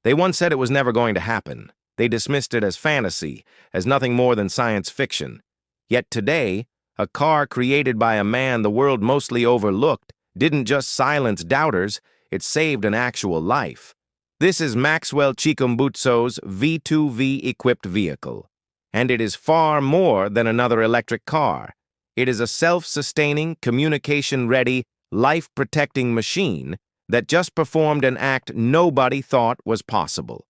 They once said it was never going to happen. They dismissed it as fantasy, as nothing more than science fiction. Yet today, a car created by a man the world mostly overlooked didn't just silence doubters, it saved an actual life. This is Maxwell Chikumbutso's V2V equipped vehicle. And it is far more than another electric car. It is a self-sustaining, communication-ready, life-protecting machine that just performed an act nobody thought was possible.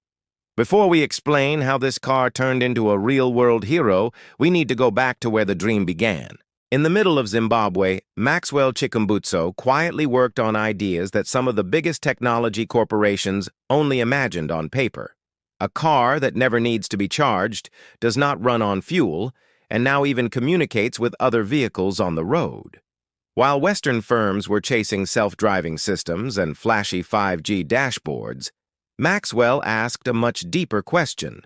Before we explain how this car turned into a real-world hero, we need to go back to where the dream began. In the middle of Zimbabwe, Maxwell Chikumbutso quietly worked on ideas that some of the biggest technology corporations only imagined on paper. A car that never needs to be charged, does not run on fuel, and now even communicates with other vehicles on the road. While Western firms were chasing self-driving systems and flashy 5G dashboards, Maxwell asked a much deeper question.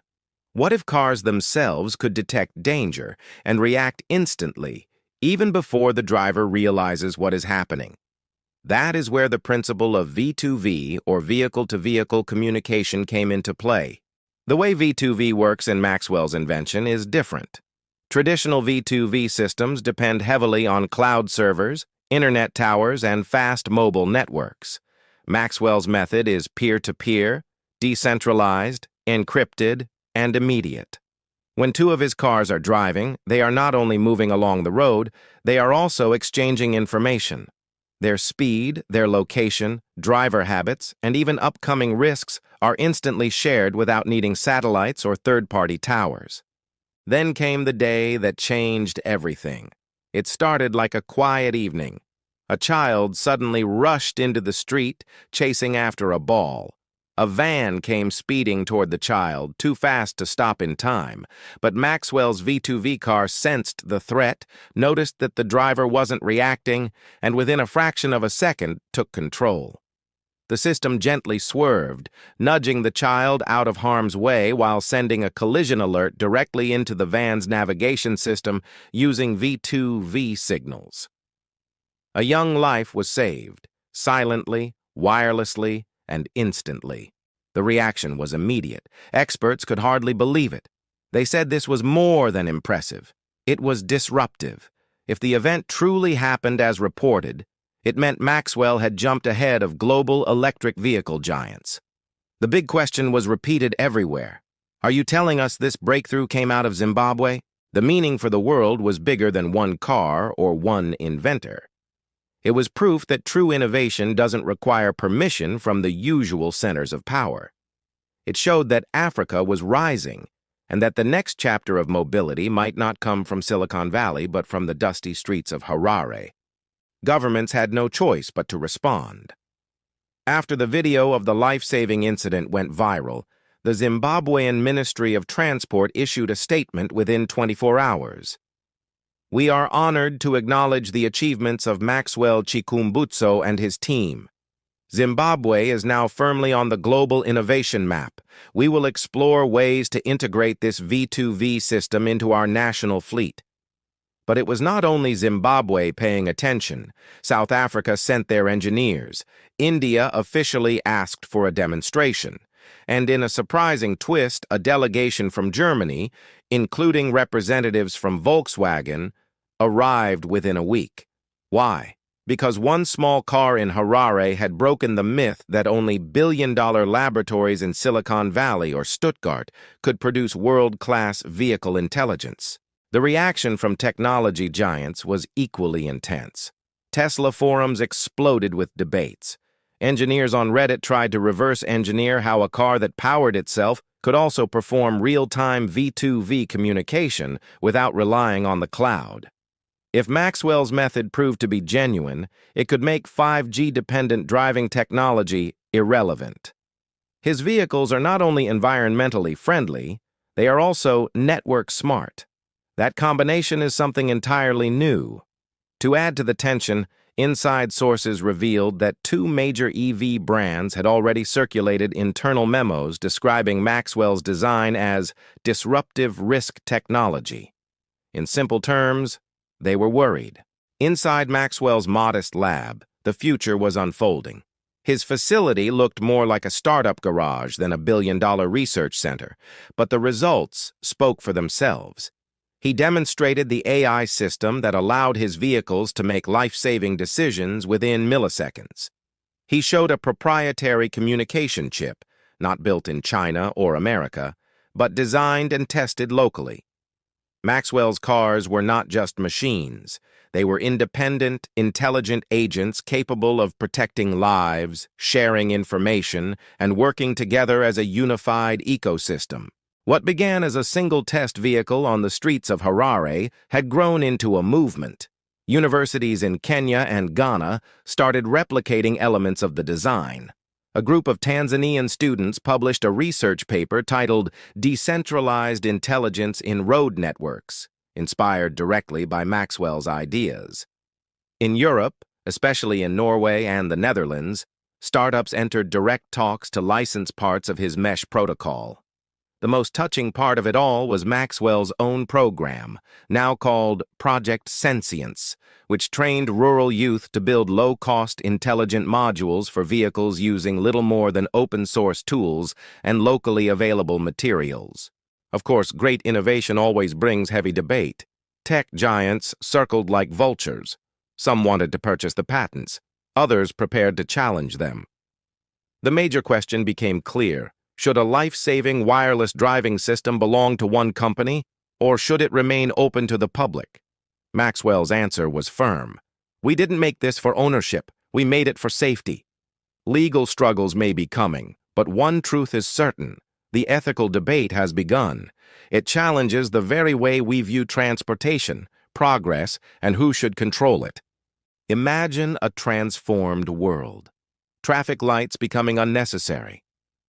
What if cars themselves could detect danger and react instantly, even before the driver realizes what is happening? That is where the principle of V2V, or vehicle-to-vehicle communication, came into play. The way V2V works in Maxwell's invention is different. Traditional V2V systems depend heavily on cloud servers, internet towers, and fast mobile networks. Maxwell's method is peer-to-peer, decentralized, encrypted, and immediate. When two of his cars are driving, they are not only moving along the road, they are also exchanging information. Their speed, their location, driver habits, and even upcoming risks are instantly shared without needing satellites or third-party towers. Then came the day that changed everything. It started like a quiet evening. A child suddenly rushed into the street, chasing after a ball. A van came speeding toward the child, too fast to stop in time, but Maxwell's V2V car sensed the threat, noticed that the driver wasn't reacting, and within a fraction of a second took control. The system gently swerved, nudging the child out of harm's way while sending a collision alert directly into the van's navigation system using V2V signals. A young life was saved, silently, wirelessly, and instantly. The reaction was immediate. Experts could hardly believe it. They said this was more than impressive. It was disruptive. If the event truly happened as reported, it meant Maxwell had jumped ahead of global electric vehicle giants. The big question was repeated everywhere. Are you telling us this breakthrough came out of Zimbabwe? The meaning for the world was bigger than one car or one inventor. It was proof that true innovation doesn't require permission from the usual centers of power. It showed that Africa was rising, and that the next chapter of mobility might not come from Silicon Valley but from the dusty streets of Harare. Governments had no choice but to respond. After the video of the life-saving incident went viral, the Zimbabwean Ministry of Transport issued a statement within 24 hours. We are honored to acknowledge the achievements of Maxwell Chikumbutso and his team. Zimbabwe is now firmly on the global innovation map. We will explore ways to integrate this V2V system into our national fleet. But it was not only Zimbabwe paying attention. South Africa sent their engineers. India officially asked for a demonstration. And in a surprising twist, a delegation from Germany, including representatives from Volkswagen, arrived within a week. Why? Because one small car in Harare had broken the myth that only billion-dollar laboratories in Silicon Valley or Stuttgart could produce world-class vehicle intelligence. The reaction from technology giants was equally intense. Tesla forums exploded with debates. Engineers on Reddit tried to reverse engineer how a car that powered itself could also perform real-time V2V communication without relying on the cloud. If Maxwell's method proved to be genuine, it could make 5G-dependent driving technology irrelevant. His vehicles are not only environmentally friendly, they are also network smart. That combination is something entirely new. To add to the tension, inside sources revealed that two major EV brands had already circulated internal memos describing Maxwell's design as disruptive risk technology. In simple terms, they were worried. Inside Maxwell's modest lab, the future was unfolding. His facility looked more like a startup garage than a billion-dollar research center, but the results spoke for themselves. He demonstrated the AI system that allowed his vehicles to make life-saving decisions within milliseconds. He showed a proprietary communication chip, not built in China or America, but designed and tested locally. Maxwell's cars were not just machines. They were independent, intelligent agents capable of protecting lives, sharing information, and working together as a unified ecosystem. What began as a single test vehicle on the streets of Harare had grown into a movement. Universities in Kenya and Ghana started replicating elements of the design. A group of Tanzanian students published a research paper titled Decentralized Intelligence in Road Networks, inspired directly by Maxwell's ideas. In Europe, especially in Norway and the Netherlands, startups entered direct talks to license parts of his mesh protocol. The most touching part of it all was Maxwell's own program, now called Project Sentience, which trained rural youth to build low-cost, intelligent modules for vehicles using little more than open-source tools and locally available materials. Of course, great innovation always brings heavy debate. Tech giants circled like vultures. Some wanted to purchase the patents, others prepared to challenge them. The major question became clear. Should a life-saving wireless driving system belong to one company, or should it remain open to the public? Maxwell's answer was firm. We didn't make this for ownership, we made it for safety. Legal struggles may be coming, but one truth is certain. The ethical debate has begun. It challenges the very way we view transportation, progress, and who should control it. Imagine a transformed world. Traffic lights becoming unnecessary.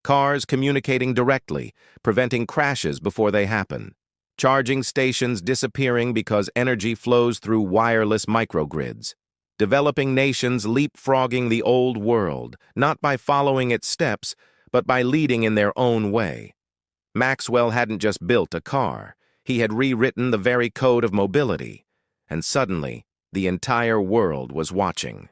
Cars communicating directly, preventing crashes before they happen. Charging stations disappearing because energy flows through wireless microgrids. Developing nations leapfrogging the old world, not by following its steps, but by leading in their own way. Maxwell hadn't just built a car, he had rewritten the very code of mobility, and suddenly, the entire world was watching.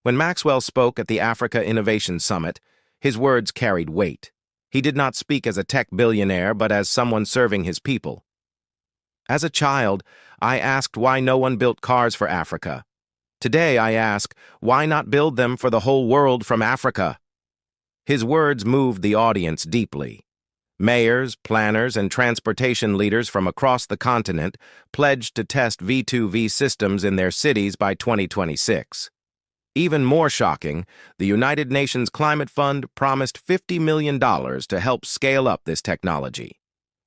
When Maxwell spoke at the Africa Innovation Summit, his words carried weight. He did not speak as a tech billionaire, but as someone serving his people. As a child, I asked why no one built cars for Africa. Today I ask, why not build them for the whole world from Africa? His words moved the audience deeply. Mayors, planners, and transportation leaders from across the continent pledged to test V2V systems in their cities by 2026. Even more shocking, the United Nations Climate Fund promised $50 million to help scale up this technology.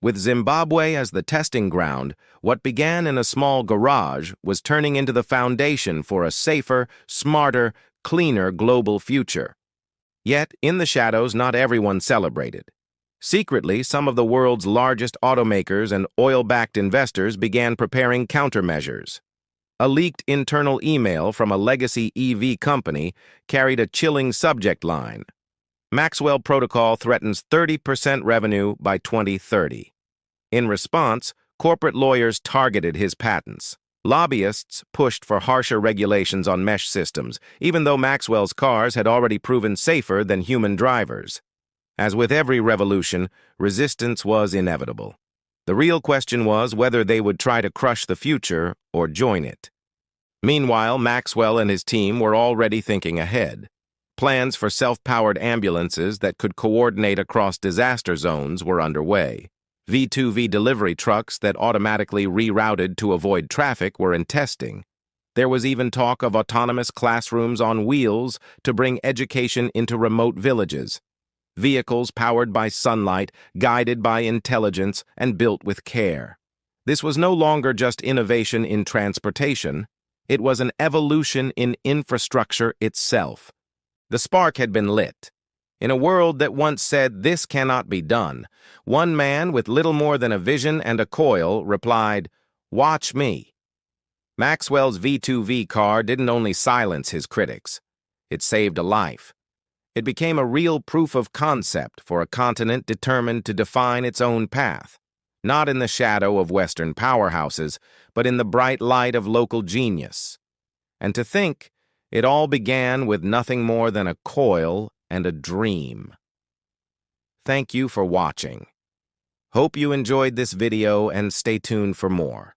With Zimbabwe as the testing ground, what began in a small garage was turning into the foundation for a safer, smarter, cleaner global future. Yet, in the shadows, not everyone celebrated. Secretly, some of the world's largest automakers and oil-backed investors began preparing countermeasures. A leaked internal email from a legacy EV company carried a chilling subject line. Maxwell Protocol threatens 30% revenue by 2030. In response, corporate lawyers targeted his patents. Lobbyists pushed for harsher regulations on mesh systems, even though Maxwell's cars had already proven safer than human drivers. As with every revolution, resistance was inevitable. The real question was whether they would try to crush the future or join it. Meanwhile, Maxwell and his team were already thinking ahead. Plans for self-powered ambulances that could coordinate across disaster zones were underway. V2V delivery trucks that automatically rerouted to avoid traffic were in testing. There was even talk of autonomous classrooms on wheels to bring education into remote villages. Vehicles powered by sunlight, guided by intelligence, and built with care. This was no longer just innovation in transportation. It was an evolution in infrastructure itself. The spark had been lit. In a world that once said, "This cannot be done," one man with little more than a vision and a coil replied, "Watch me." Maxwell's V2V car didn't only silence his critics. It saved a life. It became a real proof of concept for a continent determined to define its own path, not in the shadow of Western powerhouses, but in the bright light of local genius. And to think, It all began with nothing more than a coil and a dream. Thank you for watching. Hope you enjoyed this video and stay tuned for more.